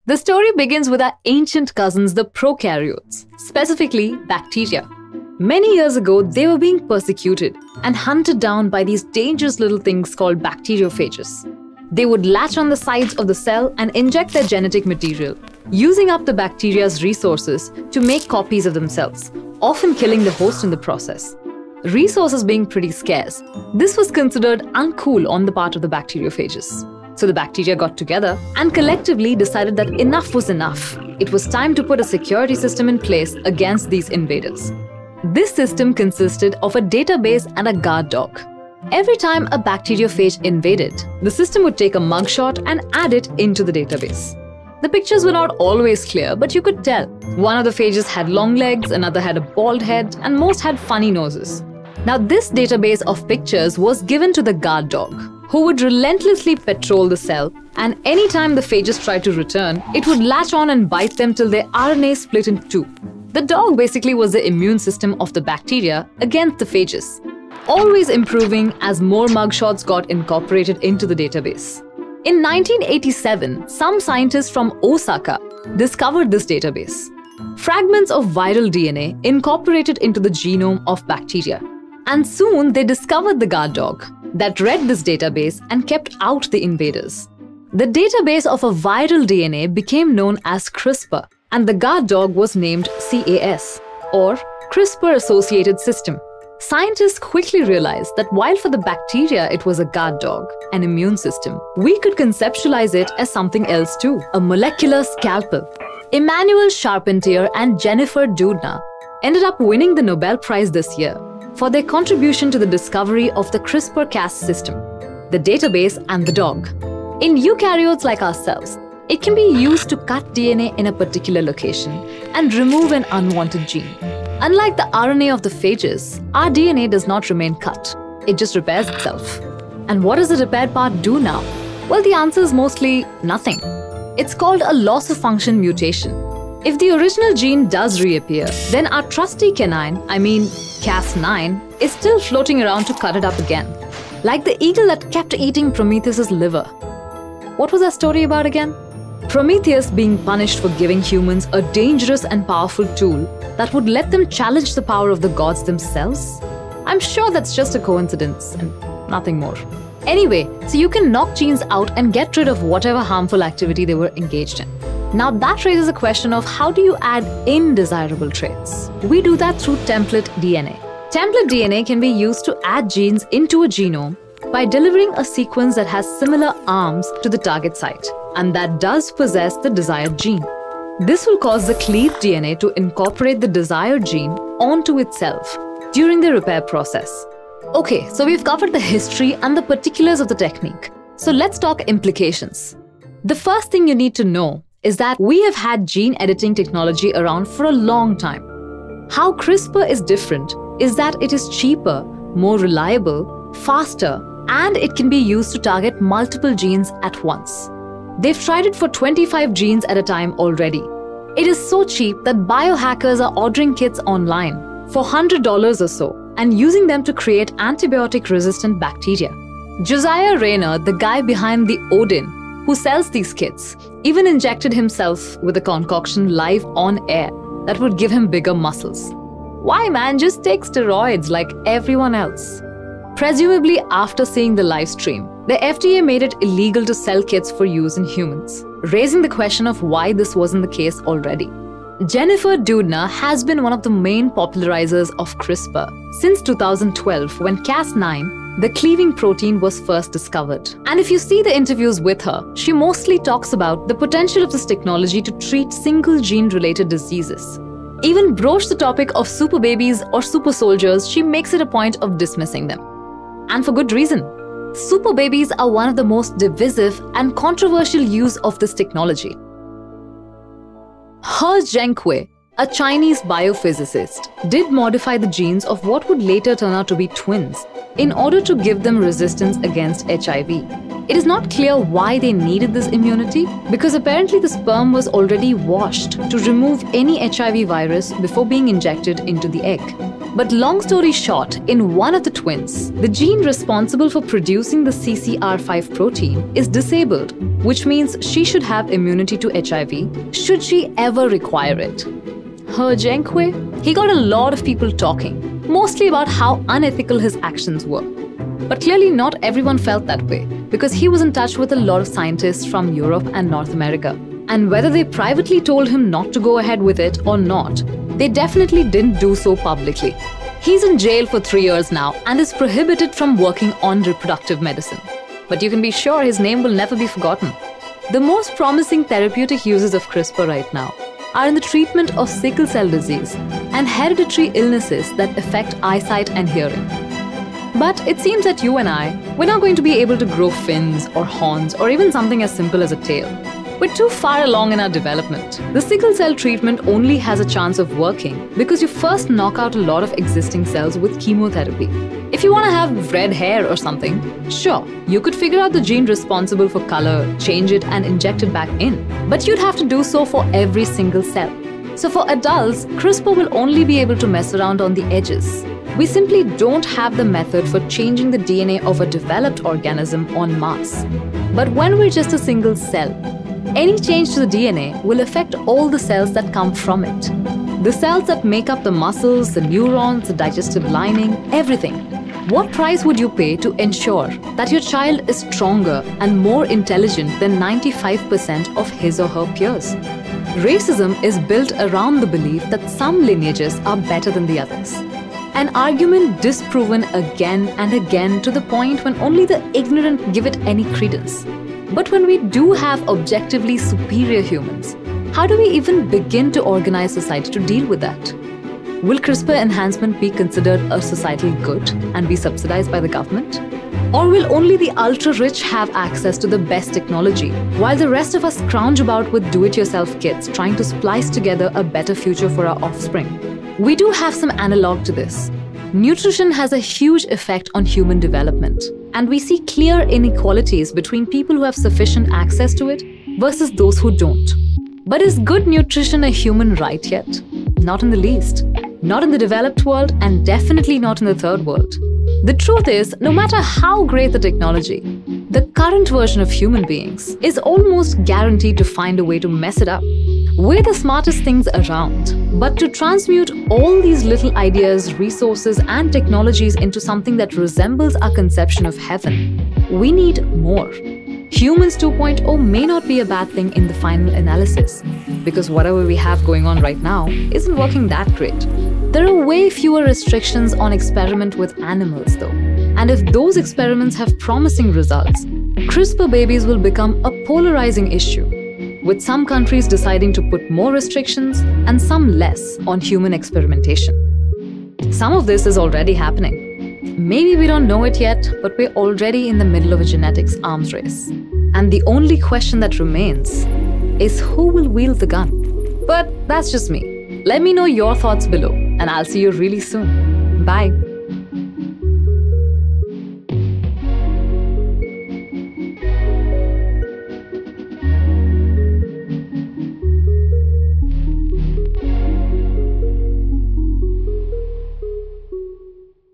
The story begins with our ancient cousins, the prokaryotes, specifically bacteria. Many years ago, they were being persecuted and hunted down by these dangerous little things called bacteriophages. They would latch on the sides of the cell and inject their genetic material, using up the bacteria's resources to make copies of themselves, often killing the host in the process. Resources being pretty scarce, this was considered uncool on the part of the bacteriophages. So the bacteria got together and collectively decided that enough was enough. It was time to put a security system in place against these invaders. This system consisted of a database and a guard dog. Every time a bacteriophage invaded, the system would take a mugshot and add it into the database. The pictures were not always clear, but you could tell. One of the phages had long legs, another had a bald head, and most had funny noses. Now this database of pictures was given to the guard dog, who would relentlessly patrol the cell, and anytime the phages tried to return, it would latch on and bite them till their RNA split in two. The dog basically was the immune system of the bacteria against the phages, always improving as more mugshots got incorporated into the database. In 1987, some scientists from Osaka discovered this database. Fragments of viral DNA incorporated into the genome of bacteria. And soon they discovered the guard dog that read this database and kept out the invaders. The database of a viral DNA became known as CRISPR, and the guard dog was named CAS, or CRISPR-associated system. Scientists quickly realized that while for the bacteria it was a guard dog, an immune system, we could conceptualize it as something else too, a molecular scalpel. Emmanuel Charpentier and Jennifer Doudna ended up winning the Nobel Prize this year for their contribution to the discovery of the CRISPR-Cas system, the database and the dog. In eukaryotes like ourselves, it can be used to cut DNA in a particular location and remove an unwanted gene. Unlike the RNA of the phages, our DNA does not remain cut. It just repairs itself. And what does the repaired part do now? Well, the answer is mostly nothing. It's called a loss-of-function mutation. If the original gene does reappear, then our trusty canine, Cas9, is still floating around to cut it up again. Like the eagle that kept eating Prometheus's liver. What was that story about again? Prometheus being punished for giving humans a dangerous and powerful tool that would let them challenge the power of the gods themselves? I'm sure that's just a coincidence and nothing more. Anyway, so you can knock genes out and get rid of whatever harmful activity they were engaged in. Now that raises a question of how do you add undesirable traits? We do that through template DNA. Template DNA can be used to add genes into a genome by delivering a sequence that has similar arms to the target site and that does possess the desired gene. This will cause the cleaved DNA to incorporate the desired gene onto itself during the repair process. Okay, so we've covered the history and the particulars of the technique. So let's talk implications. The first thing you need to know is that we have had gene editing technology around for a long time. How CRISPR is different is that it is cheaper, more reliable, faster, and it can be used to target multiple genes at once. They've tried it for 25 genes at a time already. It is so cheap that biohackers are ordering kits online for $100 or so and using them to create antibiotic-resistant bacteria. Josiah Rayner, the guy behind the Odin, who sells these kits, even injected himself with a concoction live on air that would give him bigger muscles. Why man, just take steroids like everyone else. Presumably after seeing the live stream, the FDA made it illegal to sell kits for use in humans, raising the question of why this wasn't the case already. Jennifer Doudna has been one of the main popularizers of CRISPR since 2012 when Cas9, the cleaving protein, was first discovered. And if you see the interviews with her, she mostly talks about the potential of this technology to treat single gene-related diseases. Even broach the topic of super babies or super soldiers, she makes it a point of dismissing them. And for good reason. Super babies are one of the most divisive and controversial use of this technology. He Zhenghui, a Chinese biophysicist, did modify the genes of what would later turn out to be twins in order to give them resistance against HIV. It is not clear why they needed this immunity because apparently the sperm was already washed to remove any HIV virus before being injected into the egg. But long story short, in one of the twins, the gene responsible for producing the CCR5 protein is disabled, which means she should have immunity to HIV should she ever require it. Her Zhenghui, he got a lot of people talking, mostly about how unethical his actions were. But clearly not everyone felt that way, because he was in touch with a lot of scientists from Europe and North America. And whether they privately told him not to go ahead with it or not, they definitely didn't do so publicly. He's in jail for 3 years now and is prohibited from working on reproductive medicine. But you can be sure his name will never be forgotten. The most promising therapeutic uses of CRISPR right now are in the treatment of sickle cell disease and hereditary illnesses that affect eyesight and hearing. But it seems that you and we're not going to be able to grow fins or horns or even something as simple as a tail. We're too far along in our development. The sickle cell treatment only has a chance of working because you first knock out a lot of existing cells with chemotherapy. If you want to have red hair or something, sure, you could figure out the gene responsible for color, change it and inject it back in. But you'd have to do so for every single cell. So for adults, CRISPR will only be able to mess around on the edges. We simply don't have the method for changing the DNA of a developed organism en masse. But when we're just a single cell, any change to the DNA will affect all the cells that come from it. The cells that make up the muscles, the neurons, the digestive lining, everything. What price would you pay to ensure that your child is stronger and more intelligent than 95% of his or her peers? Racism is built around the belief that some lineages are better than the others. An argument disproven again and again to the point when only the ignorant give it any credence. But when we do have objectively superior humans, how do we even begin to organize society to deal with that? Will CRISPR enhancement be considered a societal good and be subsidized by the government? Or will only the ultra-rich have access to the best technology, while the rest of us scrounge about with do-it-yourself kits trying to splice together a better future for our offspring? We do have some analog to this. Nutrition has a huge effect on human development, and we see clear inequalities between people who have sufficient access to it versus those who don't. But is good nutrition a human right yet? Not in the least. Not in the developed world, and definitely not in the third world. The truth is, no matter how great the technology, the current version of human beings is almost guaranteed to find a way to mess it up. We're the smartest things around, but to transmute all these little ideas, resources, and technologies into something that resembles our conception of heaven, we need more. Humans 2.0 may not be a bad thing in the final analysis, because whatever we have going on right now isn't working that great. There are way fewer restrictions on experiment with animals though, and if those experiments have promising results, CRISPR babies will become a polarizing issue, with some countries deciding to put more restrictions and some less on human experimentation. Some of this is already happening. Maybe we don't know it yet, but we're already in the middle of a genetics arms race. And the only question that remains is who will wield the gun? But that's just me. Let me know your thoughts below, and I'll see you really soon. Bye.